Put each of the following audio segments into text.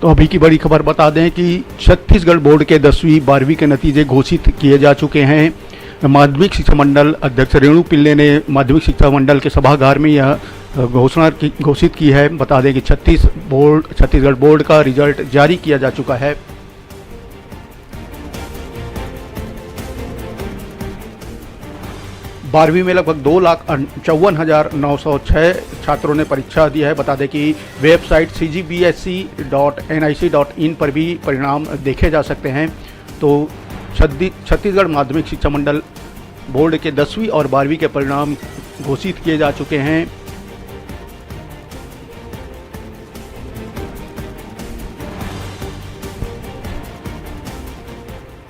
तो अभी की बड़ी खबर बता दें कि छत्तीसगढ़ बोर्ड के 10वीं 12वीं के नतीजे घोषित किए जा चुके हैं। माध्यमिक शिक्षा मंडल अध्यक्ष रेणु पिल्ले ने माध्यमिक शिक्षा मंडल के सभागार में यह घोषित की है। बता दें कि छत्तीसगढ़ बोर्ड का रिजल्ट जारी किया जा चुका है। बारहवीं में लगभग 2,54,906 छात्रों ने परीक्षा दी है। बता दें कि वेबसाइट cgbsc.nic.in पर भी परिणाम देखे जा सकते हैं। तो छत्तीसगढ़ माध्यमिक शिक्षा मंडल बोर्ड के 10वीं और 12वीं के परिणाम घोषित किए जा चुके हैं।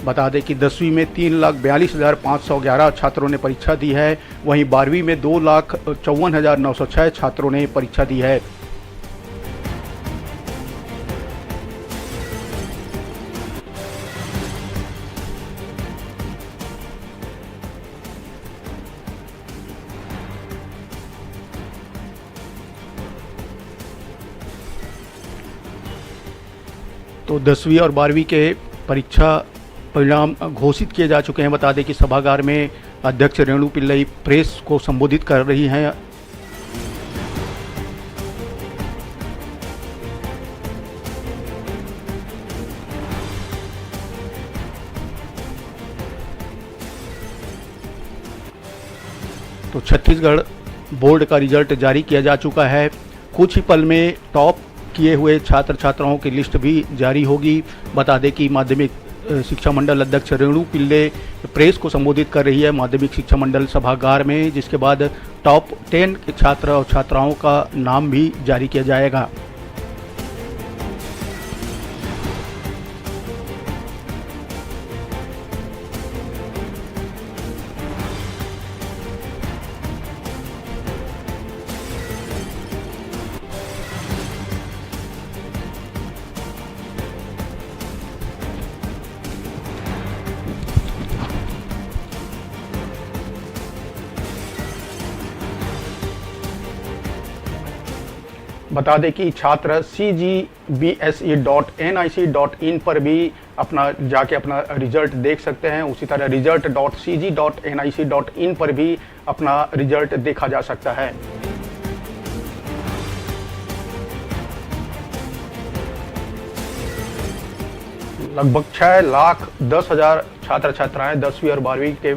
बता दें कि 10वीं में 3,42,511 छात्रों ने परीक्षा दी है। वहीं 12वीं में 2,54,906 छात्रों ने परीक्षा दी है। तो 10वीं और 12वीं के परीक्षा परिणाम घोषित किए जा चुके हैं। बता दें कि सभागार में अध्यक्ष रेणु पिल्लई प्रेस को संबोधित कर रही हैं। तो छत्तीसगढ़ बोर्ड का रिजल्ट जारी किया जा चुका है। कुछ ही पल में टॉप किए हुए छात्र छात्राओं की लिस्ट भी जारी होगी। बता दें कि माध्यमिक शिक्षा मंडल अध्यक्ष रेणु पिल्ले प्रेस को संबोधित कर रही है माध्यमिक शिक्षा मंडल सभागार में, जिसके बाद टॉप 10 के छात्र और छात्राओं का नाम भी जारी किया जाएगा। बता दें कि छात्र cgbsc.nic.in पर भी जाके अपना रिजल्ट देख सकते हैं। उसी तरह result.cg.nic.in पर भी अपना रिजल्ट देखा जा सकता है। लगभग 6,10,000 छात्र छात्राएं 10वीं और 12वीं के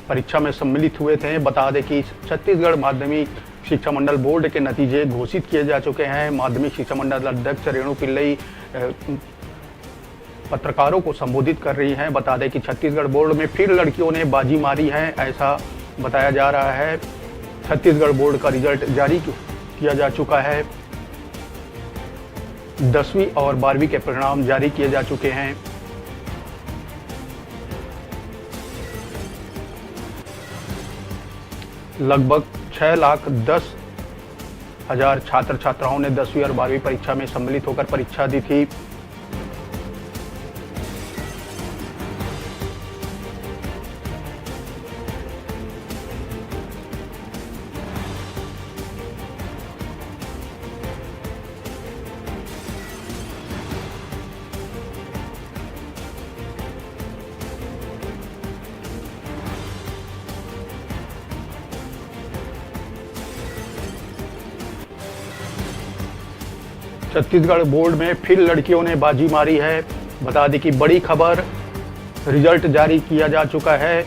परीक्षा में सम्मिलित हुए थे। बता दें कि छत्तीसगढ़ माध्यमिक शिक्षा मंडल बोर्ड के नतीजे घोषित किए जा चुके हैं। माध्यमिक शिक्षा मंडल अध्यक्ष रेणु पिल्लई पत्रकारों को संबोधित कर रही हैं। बता दें कि छत्तीसगढ़ बोर्ड में फिर लड़कियों ने बाजी मारी है, ऐसा बताया जा रहा है। छत्तीसगढ़ बोर्ड का रिजल्ट जारी किया जा चुका है। 10वीं और 12वीं के परिणाम जारी किए जा चुके हैं। लगभग 6,10,000 छात्र छात्राओं ने 10वीं और 12वीं परीक्षा में सम्मिलित होकर परीक्षा दी थी। छत्तीसगढ़ बोर्ड में फिर लड़कियों ने बाजी मारी है। बता दें कि बड़ी खबर, रिजल्ट जारी किया जा चुका है।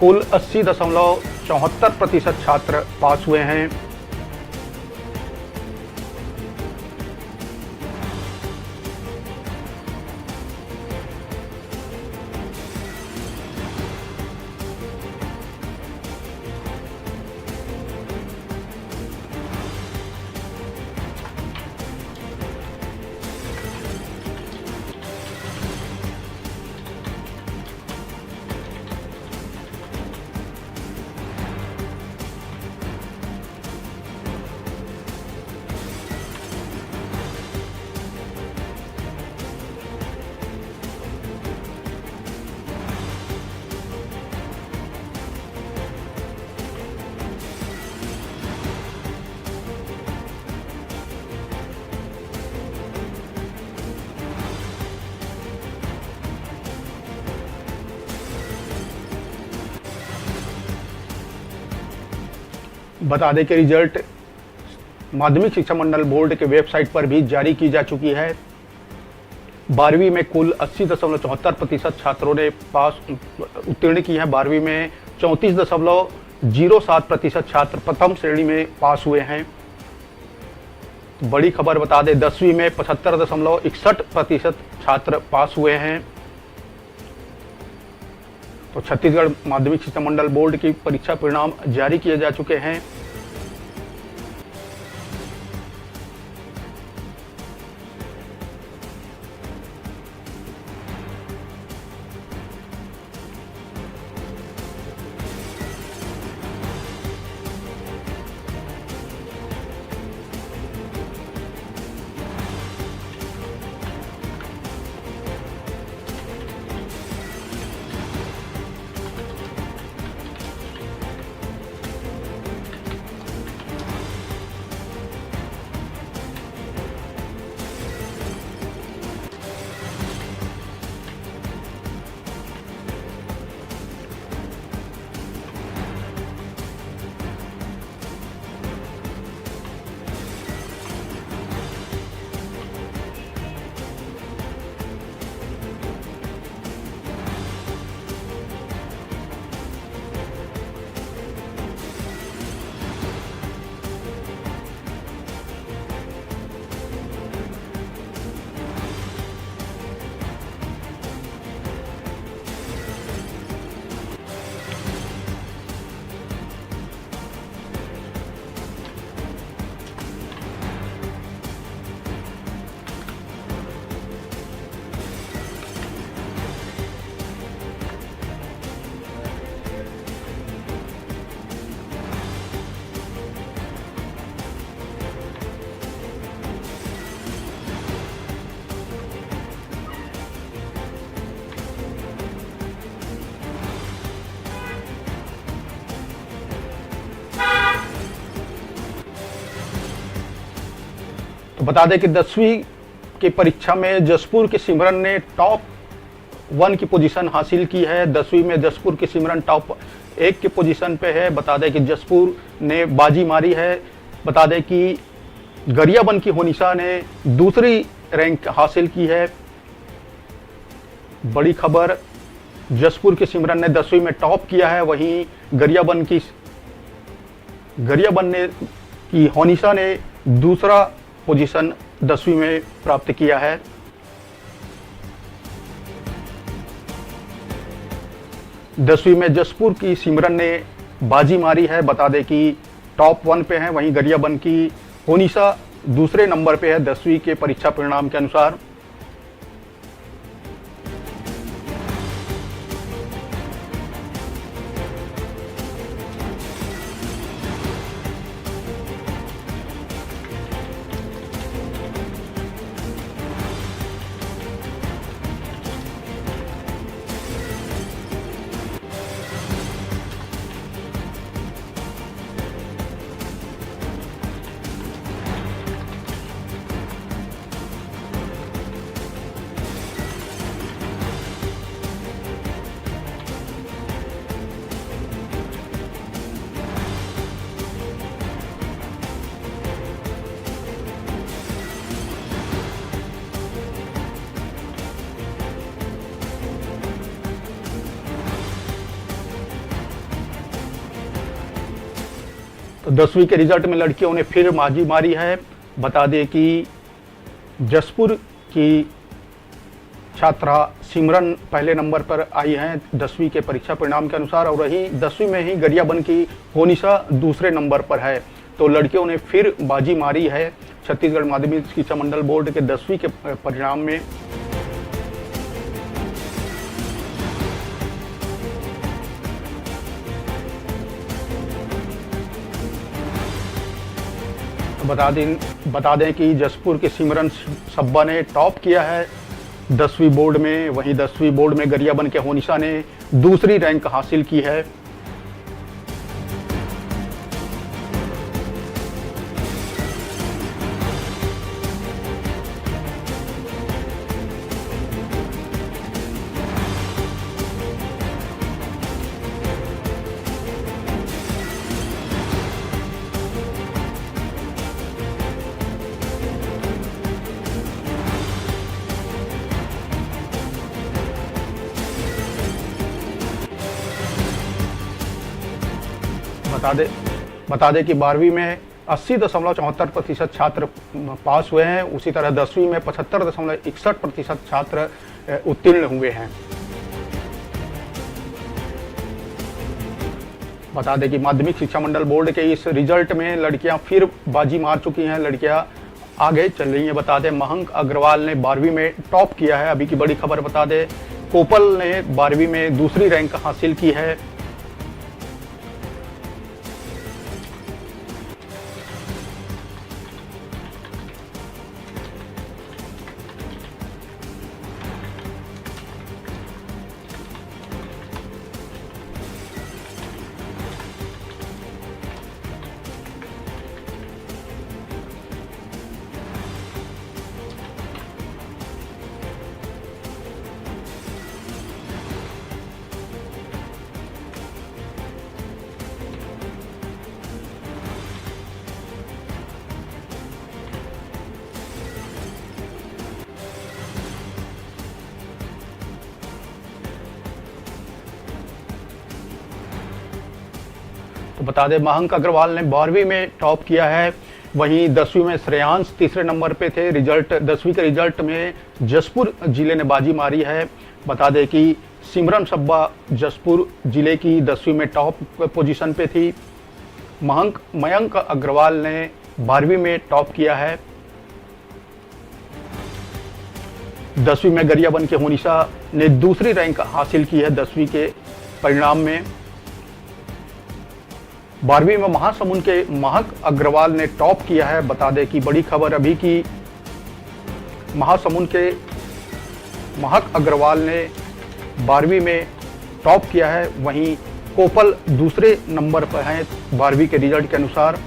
कुल 80.74% छात्र पास हुए हैं। बता दें कि रिजल्ट माध्यमिक शिक्षा मंडल बोर्ड के वेबसाइट पर भी जारी की जा चुकी है। 12वीं में कुल 80.74% छात्रों ने पास उत्तीर्ण की है। 12वीं में 34.07% छात्र प्रथम श्रेणी में पास हुए हैं। बड़ी खबर बता दें 10वीं में 75.61% छात्र पास हुए हैं। तो छत्तीसगढ़ माध्यमिक शिक्षा मंडल बोर्ड की परीक्षा परिणाम जारी किए जा चुके हैं। तो बता दें कि 10वीं की परीक्षा में जसपुर के सिमरन ने टॉप 1 की पोजीशन हासिल की है। 10वीं में जसपुर की सिमरन टॉप 1 की पोजीशन पे है। बता दें कि जसपुर ने बाजी मारी है। बता दें कि गरियाबंद की होनिशा ने दूसरी रैंक हासिल की है। बड़ी खबर, जसपुर की सिमरन ने 10वीं में टॉप किया है, वहीं गरियाबंद की होनिशा ने दूसरा पोजीशन 10वीं में प्राप्त किया है। दसवीं में जसपुर की सिमरन ने बाजी मारी है। बता दें कि टॉप 1 पे है, वहीं गरियाबंद की होनिशा दूसरे नंबर पे है 10वीं के परीक्षा परिणाम के अनुसार। तो 10वीं के रिजल्ट में लड़कियों ने फिर बाजी मारी है। बता दें कि जसपुर की छात्रा सिमरन पहले नंबर पर आई हैं 10वीं के परीक्षा परिणाम के अनुसार, और वहीं 10वीं में ही गरियाबंद की होनिशा दूसरे नंबर पर है। तो लड़कियों ने फिर बाजी मारी है छत्तीसगढ़ माध्यमिक शिक्षा मंडल बोर्ड के 10वीं के परिणाम में। बता दें कि जसपुर के सिमरन सब्बा ने टॉप किया है 10वीं बोर्ड में, वहीं 10वीं बोर्ड में गरियाबंद के होनिशा ने दूसरी रैंक हासिल की है। बता दें कि 12वीं में 80.74% छात्र पास हुए हैं। उसी तरह 10वीं में 75.61% छात्र उत्तीर्ण हुए हैं। बता दें कि माध्यमिक शिक्षा मंडल बोर्ड के इस रिजल्ट में लड़कियां फिर बाजी मार चुकी हैं, लड़कियां आगे चल रही हैं। बता दें महंक अग्रवाल ने 12वीं में टॉप किया है। अभी की बड़ी खबर बता दें, कोपल ने 12वीं में दूसरी रैंक हासिल की है। तो बता दें महंक अग्रवाल ने 12वीं में टॉप किया है। वहीं 10वीं में श्रेयांश तीसरे नंबर पे थे। 10वीं के रिजल्ट में जसपुर जिले ने बाजी मारी है। बता दें कि सिमरन सब्बा जसपुर जिले की 10वीं में टॉप पोजीशन पे थी। मयंक अग्रवाल ने 12वीं में टॉप किया है। 10वीं में गरियाबंद के होनिशा ने दूसरी रैंक हासिल की है 10वीं के परिणाम में। 12वीं में महासमुंद के महक अग्रवाल ने टॉप किया है। बता दें कि बड़ी खबर अभी की महासमुंद के महक अग्रवाल ने 12वीं में टॉप किया है। वहीं कोपल दूसरे नंबर पर हैं 12वीं के रिजल्ट के अनुसार।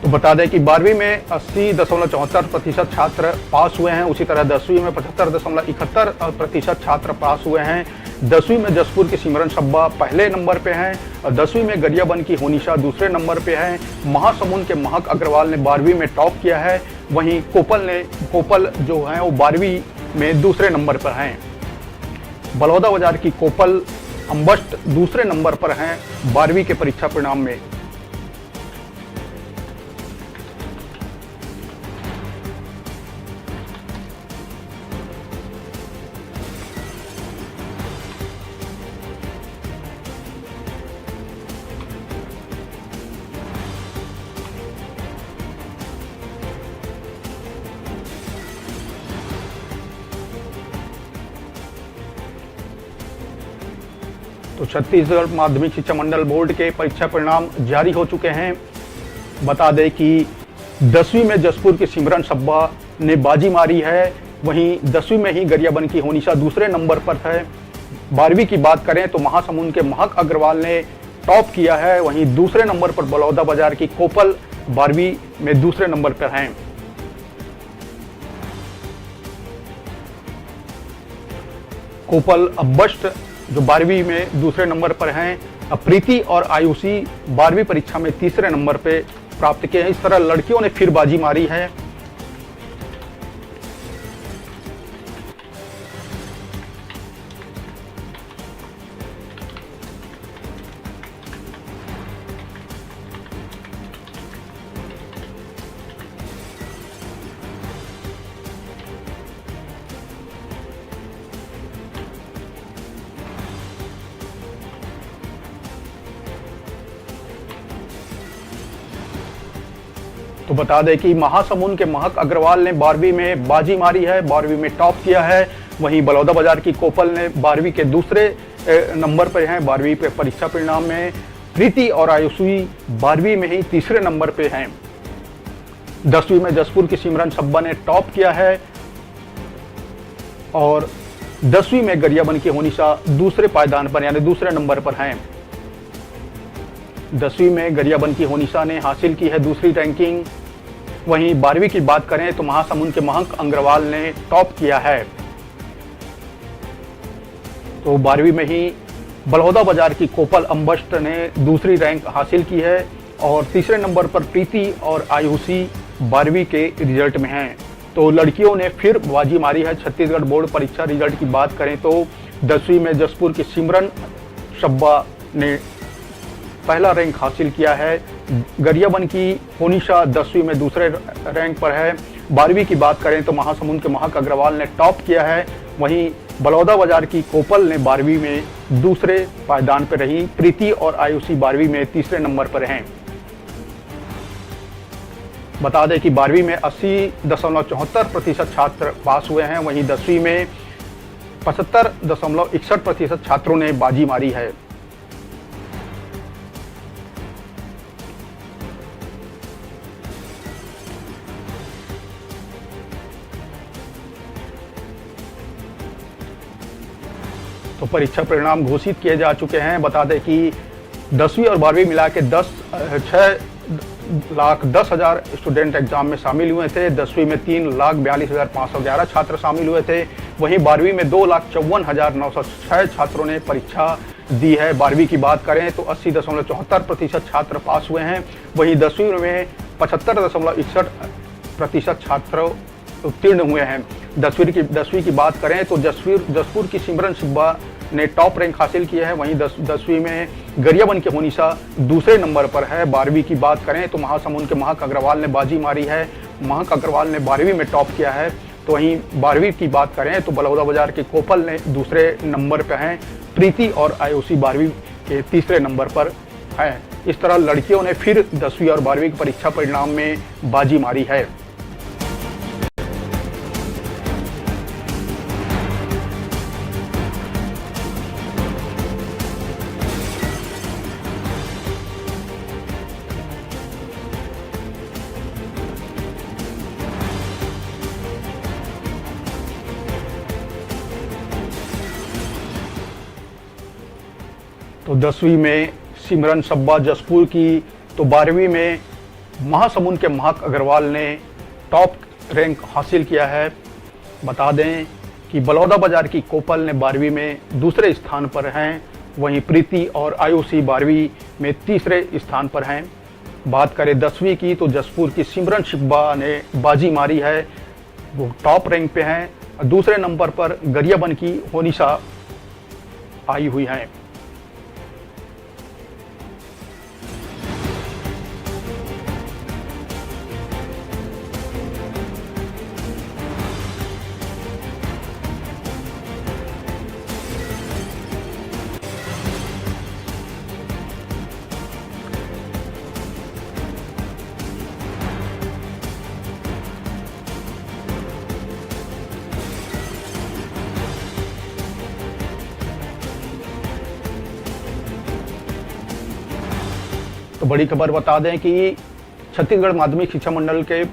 तो बता दें कि 12वीं में 80.74% छात्र पास हुए हैं। उसी तरह 10वीं में 75.71% छात्र पास हुए हैं। 10वीं में जसपुर की सिमरन सब्बा पहले नंबर पे हैं और 10वीं में गरियाबंद की होनिशा दूसरे नंबर पे हैं। महासमुंद के महक अग्रवाल ने 12वीं में टॉप किया है। वहीं कोपल जो हैं वो 12वीं में दूसरे नंबर पर हैं। बलौदाबाजार की कोपल अम्बस्ट दूसरे नंबर पर हैं 12वीं के परीक्षा परिणाम में। तो छत्तीसगढ़ माध्यमिक शिक्षा मंडल बोर्ड के परीक्षा परिणाम जारी हो चुके हैं। बता दें कि 10वीं में जसपुर की सिमरन सब्बा ने बाजी मारी है। वहीं 10वीं में ही गरियाबंद की होनिशा दूसरे नंबर पर है। 12वीं की बात करें तो महासमुंद के महक अग्रवाल ने टॉप किया है। वहीं दूसरे नंबर पर बलौदाबाजार की कोपल 12वीं में दूसरे नंबर पर हैं। कोपल अब्बस्ट जो 12वीं में दूसरे नंबर पर हैं। प्रीति और आयुषी 12वीं परीक्षा में तीसरे नंबर पे प्राप्त किए हैं। इस तरह लड़कियों ने फिर बाजी मारी है। तो बता दें कि महासमुंद के महक अग्रवाल ने 12वीं में बाजी मारी है, 12वीं में टॉप किया है। वहीं बलौदाबाजार की कोपल ने 12वीं के दूसरे नंबर पर हैं 12वीं पे परीक्षा परिणाम में। प्रीति और आयुषी 12वीं में ही तीसरे नंबर पे हैं। 10वीं में जसपुर की सिमरन सब्बा ने टॉप किया है और 10वीं में गरियाबंद की होनिशा दूसरे पायदान पर यानी दूसरे नंबर पर हैं। 10वीं में गरियाबंद की होनिशा ने हासिल की है दूसरी रैंकिंग। वहीं 12वीं की बात करें तो महासमुंद के महंक अग्रवाल ने टॉप किया है। तो 12वीं में ही बलौदाबाजार की कोपल अम्बस्ट ने दूसरी रैंक हासिल की है और तीसरे नंबर पर प्रीति और आयुषी 12वीं के रिजल्ट में हैं। तो लड़कियों ने फिर बाजी मारी है। छत्तीसगढ़ बोर्ड परीक्षा रिजल्ट की बात करें तो 10वीं में जसपुर की सिमरन सब्बा ने पहला रैंक हासिल किया है। गरियाबंद की होनिशा 10वीं में दूसरे रैंक पर है। 12वीं की बात करें तो महासमुंद के महक अग्रवाल ने टॉप किया है। वहीं बलौदाबाजार की कोपल ने 12वीं में दूसरे पायदान पर रही। प्रीति और आयुषी 12वीं में तीसरे नंबर पर हैं। बता दें कि 12वीं में 80.74% छात्र पास हुए हैं। वहीं 10वीं में 75.61% छात्रों ने बाजी मारी है। तो परीक्षा परिणाम घोषित किए जा चुके हैं। बता दें कि 10वीं और 12वीं मिला के 6,10,000 स्टूडेंट एग्जाम में शामिल हुए थे। 10वीं में 3,42,511 छात्र शामिल हुए थे। वहीं 12वीं में 2,54,906 छात्रों ने परीक्षा दी है। 12वीं की बात करें तो 80.74% छात्र पास हुए हैं। वहीं 10वीं में 75.61% छात्र उत्तीर्ण हुए हैं। 10वीं की बात करें तो जसपुर की सिमरन सब्बा ने टॉप रैंक हासिल किया है। वहीं 10वीं में गरियाबंद के होनिशा दूसरे नंबर पर है। 12वीं की बात करें तो महासमुंद के महक अग्रवाल ने बाजी मारी है। महक अग्रवाल ने 12वीं में टॉप किया है। तो वहीं 12वीं की बात करें तो बलौदाबाजार के कोपल ने दूसरे नंबर पर हैं। प्रीति और आयुषी 12वीं के तीसरे नंबर पर हैं। इस तरह लड़कियों ने फिर 10वीं और 12वीं की परीक्षा परिणाम में बाजी मारी है। तो 10वीं में सिमरन सब्बा जसपुर की, तो 12वीं में महासमुंद के महक अग्रवाल ने टॉप रैंक हासिल किया है। बता दें कि बलौदाबाजार की कोपल ने 12वीं में दूसरे स्थान पर हैं। वहीं प्रीति और आयुषी 12वीं में तीसरे स्थान पर हैं। बात करें 10वीं की तो जसपुर की सिमरन सब्बा ने बाजी मारी है, वो टॉप रैंक पे हैं। दूसरे नंबर पर गरियाबंद की होनिशा आई हुई हैं। तो बड़ी खबर बता दें कि छत्तीसगढ़ माध्यमिक शिक्षा मंडल के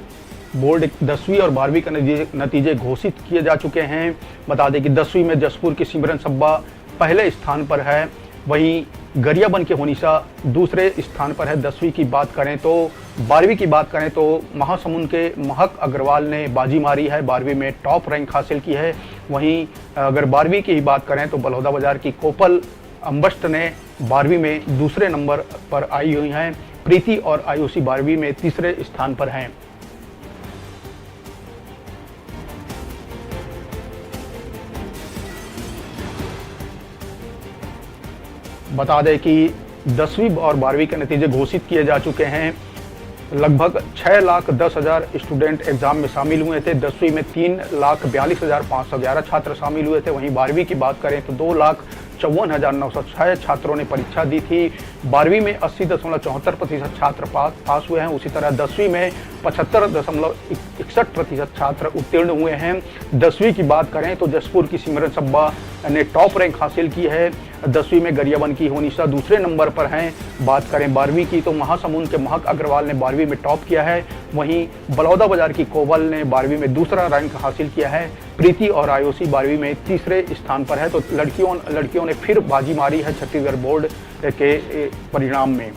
बोर्ड 10वीं और 12वीं के नतीजे घोषित किए जा चुके हैं। बता दें कि 10वीं में जसपुर की सिमरन सब्बा पहले स्थान पर है। वहीं गरियाबंद के होनिशा दूसरे स्थान पर है। 10वीं की बात करें तो 12वीं की बात करें तो महासमुंद के महक अग्रवाल ने बाजी मारी है, 12वीं में टॉप रैंक हासिल की है। वहीं अगर 12वीं की ही बात करें तो बलौदाबाजार की कोपल अम्बस्ट ने 12वीं में दूसरे नंबर पर आई हुई हैं। प्रीति और आयुषी 12वीं में तीसरे स्थान पर हैं। बता दें कि 10वीं और 12वीं के नतीजे घोषित किए जा चुके हैं। लगभग 6,10,000 स्टूडेंट एग्जाम में शामिल हुए थे। 10वीं में 3,42,511 छात्र शामिल हुए थे। वहीं 12वीं की बात करें तो 2,54,906 छात्रों ने परीक्षा दी थी। 12वीं में 80.74% छात्र पास हुए हैं। उसी तरह 10वीं में 75.61% छात्र उत्तीर्ण हुए हैं। 10वीं की बात करें तो जसपुर की सिमरन सब्बा ने टॉप रैंक हासिल की है। 10वीं में गरियाबंद की होनिशा दूसरे नंबर पर हैं। बात करें 12वीं की तो महासमुंद के महक अग्रवाल ने 12वीं में टॉप किया है। वहीं बलौदाबाजार की कोपल ने 12वीं में दूसरा रैंक हासिल किया है। प्रीति और आयुषी 12वीं में तीसरे स्थान पर है। तो लड़कियों ने फिर बाजी मारी है छत्तीसगढ़ बोर्ड के परिणाम में।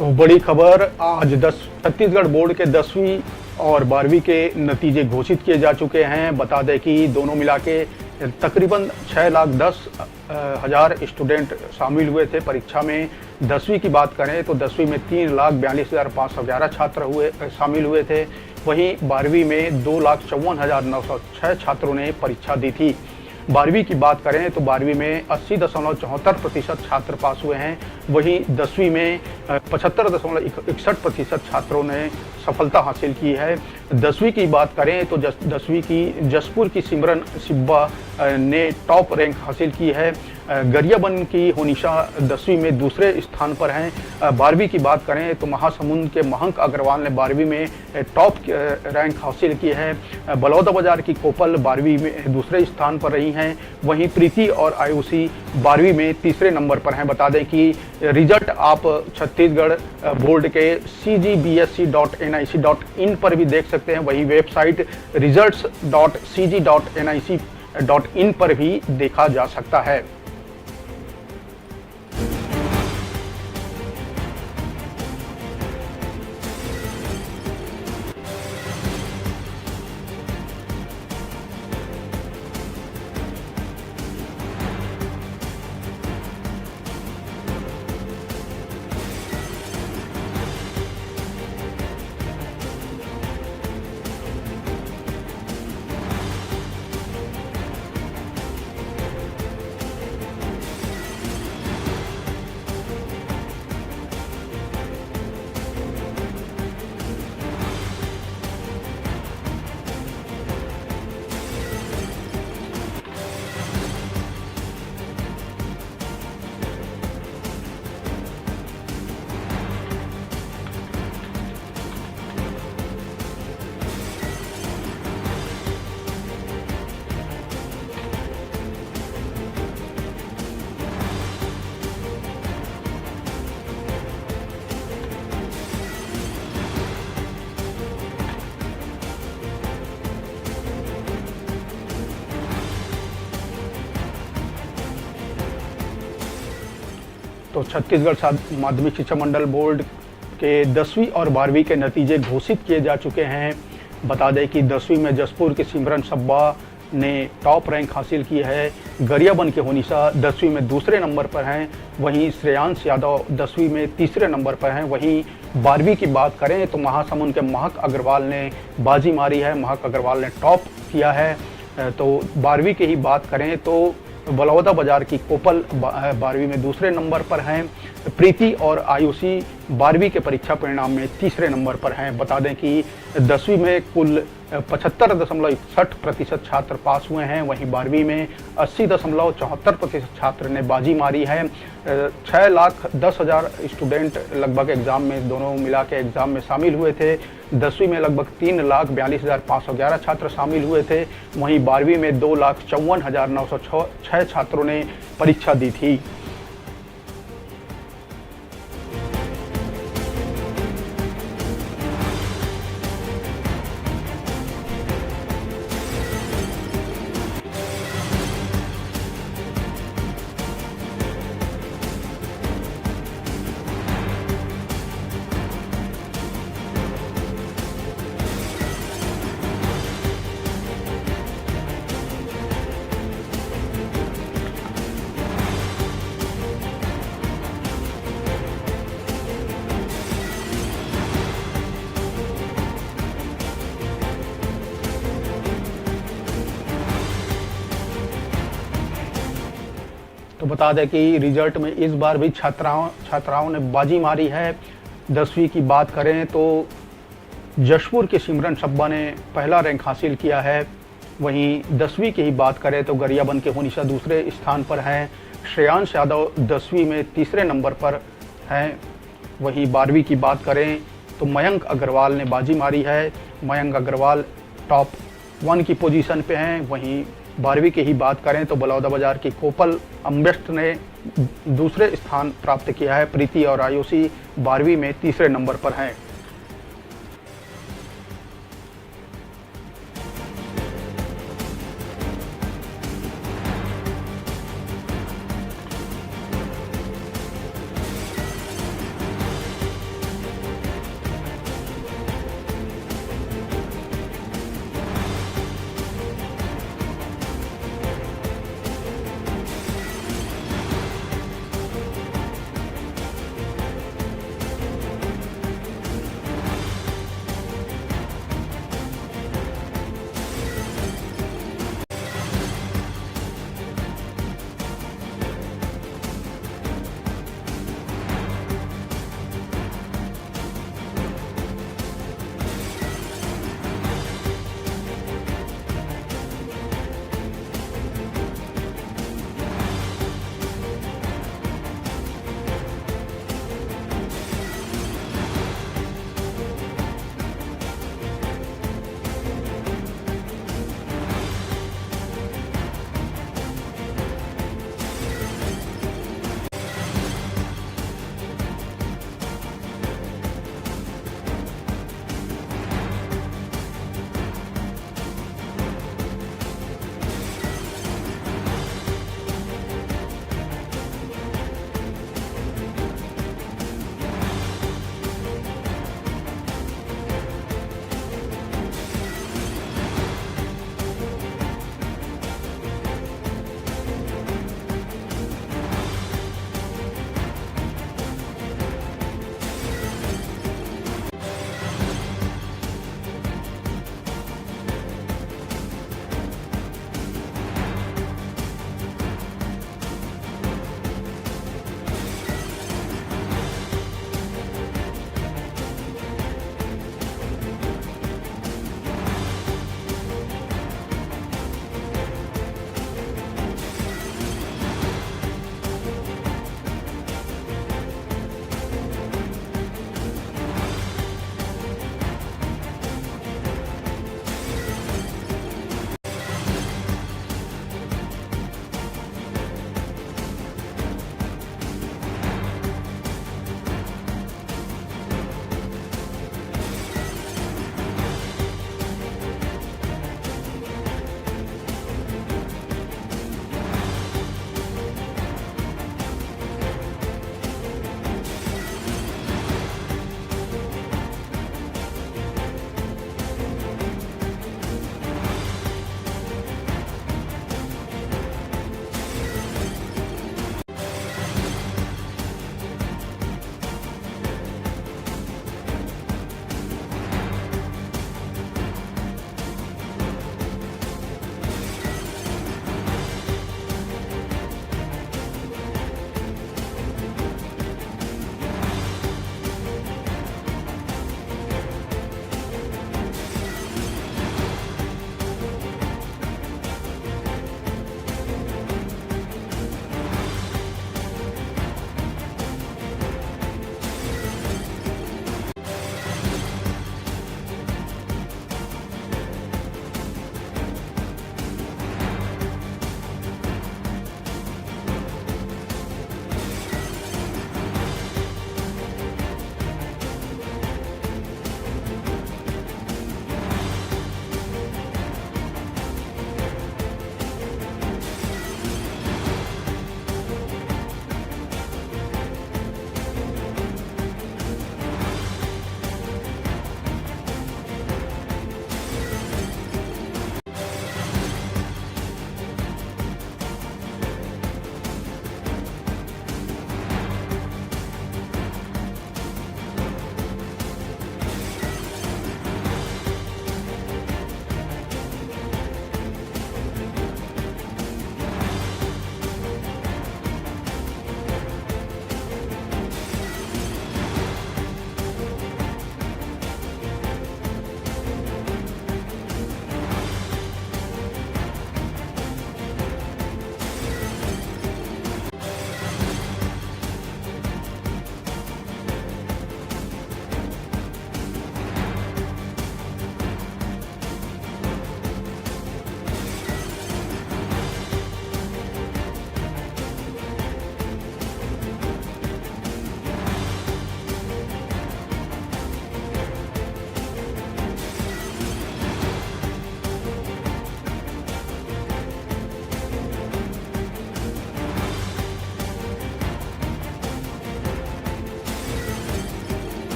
तो बड़ी खबर, आज छत्तीसगढ़ बोर्ड के 10वीं और 12वीं के नतीजे घोषित किए जा चुके हैं। बता दें कि दोनों मिला के तकरीबन 6,10,000 स्टूडेंट शामिल हुए थे परीक्षा में। 10वीं की बात करें तो 10वीं में 3,42,511 छात्र शामिल हुए थे। वहीं 12वीं में 2,54,906 छात्रों ने परीक्षा दी थी। 12वीं की बात करें तो 12वीं में 80.74% छात्र पास हुए हैं। वहीं 10वीं में 75.61% छात्रों ने सफलता हासिल की है। 10वीं की बात करें तो 10वीं की जसपुर की सिमरन सिब्बा ने टॉप रैंक हासिल की है। गरियाबंद की होनिशा 10वीं में दूसरे स्थान पर हैं। 12वीं की बात करें तो महासमुंद के महंक अग्रवाल ने 12वीं में टॉप रैंक हासिल की है। बलौदाबाजार की कोपल 12वीं में दूसरे स्थान पर रही हैं। वहीं प्रीति और आयुषी 12वीं में तीसरे नंबर पर हैं। बता दें कि रिजल्ट आप छत्तीसगढ़ बोर्ड के cgbsc.nic.in पर भी देख सकते हैं। वहीं वेबसाइट results.cg.nic.in पर भी देखा जा सकता है। तो छत्तीसगढ़ माध्यमिक शिक्षा मंडल बोर्ड के 10वीं और 12वीं के नतीजे घोषित किए जा चुके हैं। बता दें कि 10वीं में जसपुर के सिमरन सब्बा ने टॉप रैंक हासिल की है। गरियाबंद के होनिशा 10वीं में दूसरे नंबर पर हैं। वहीं श्रेयांश यादव 10वीं में तीसरे नंबर पर हैं। वहीं 12वीं की बात करें तो महासमुंद के महक अग्रवाल ने बाजी मारी है। महक अग्रवाल ने टॉप किया है। तो 12वीं की ही बात करें तो बलौदाबाजार की कोपल 12वीं में दूसरे नंबर पर हैं। प्रीति और आयुषी 12वीं के परीक्षा परिणाम में तीसरे नंबर पर हैं। बता दें कि 10वीं में कुल 75.61% छात्र पास हुए हैं। वहीं 12वीं में 80.74% छात्र ने बाजी मारी है। 6,10,000 स्टूडेंट लगभग एग्ज़ाम में, दोनों मिला के एग्ज़ाम में शामिल हुए थे। 10वीं में लगभग 3,42,511 छात्र शामिल हुए थे। वहीं 12वीं में 2,54,906 छात्रों ने परीक्षा दी थी। तो बता दें कि रिजल्ट में इस बार भी छात्राओं ने बाजी मारी है। 10वीं की बात करें तो जशपुर के सिमरन सब्बा ने पहला रैंक हासिल किया है। वहीं 10वीं की ही बात करें तो गरियाबंद के होनिशा दूसरे स्थान पर हैं। श्रेयांश यादव 10वीं में तीसरे नंबर पर हैं। वहीं 12वीं की बात करें तो मयंक अग्रवाल ने बाजी मारी है। मयंक अग्रवाल टॉप 1 की पोजीशन पे हैं। वहीं 12वीं की ही बात करें तो बलौदाबाजार की कोपल अम्बेस्ट ने दूसरे स्थान प्राप्त किया है। प्रीति और आयुषी 12वीं में तीसरे नंबर पर हैं।